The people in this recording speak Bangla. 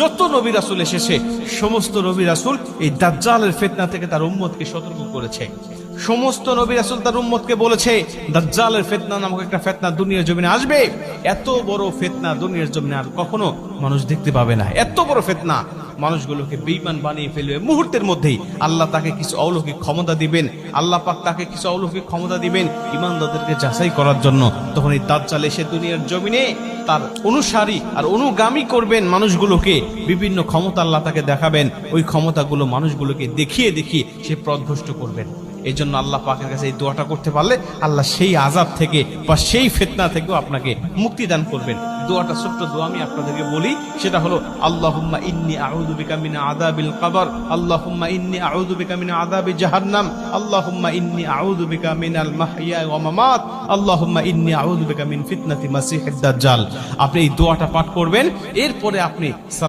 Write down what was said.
যত নবী রাসূল এসেছে সমস্ত নবী রাসূল এই দাজ্জালের ফিতনা থেকে তার উম্মতকে সতর্ক করেছে। সমস্ত নবী রাসূল তার উম্মতকে বলেছে দাজ্জালের ফিতনা নামক একটা ফিতনা দুনিয়ার জমিনে আসবে। এত বড় ফিতনা দুনিয়ার জমিনে আর কখনো মানুষ দেখতে পাবে না। এত বড় ফিতনা মানুষগুলোকে বেঈমান বানিয়ে ফেলবে মুহূর্তের মধ্যেই। আল্লাহ তাকে কিছু অলৌকিক ক্ষমতা দিবেন, আল্লাহ পাক তাকে কিছু অলৌকিক ক্ষমতা দিবেন ঈমানদারদেরকে যাচাই করার জন্য। তখন এই দাজ্জাল এসে দুনিয়ার জমিনে তার অনুসারী আর অনুগামী করবেন মানুষগুলোকে, বিভিন্ন ক্ষমতা আল্লাহ তাকে দেখাবেন। ওই ক্ষমতাগুলো মানুষগুলোকে দেখিয়ে দেখিয়ে সে পথভ্রষ্ট করবেন। এই জন্য আল্লাহ পাকের কাছে এই দোয়াটা করতে পারলে আল্লাহ সেই আযাব থেকে বা সেই ফিতনা থেকেও আপনাকে মুক্তি দান করবেন। দোয়াটা ছোট্ট দোয়া আমি আপনাদেরকে বলি, সেটা হলো আল্লাহুম্মা ইন্নী আউযু বিকা মিন আযাবিল কবর, আল্লাহুম্মা ইন্নী আউযু বিকা মিন আযাবি জাহান্নাম, আল্লাহুম্মা ইন্নী আউযু বিকা মিনাল মাহইয়া ওয়া মামাত, আল্লাহুম্মা ইন্নী আউযু বিকা মিন ফিতনাতি মাসিহিদ দাজ্জাল। আপনি এই দোয়াটা পাঠ করবেন, এরপরে আপনি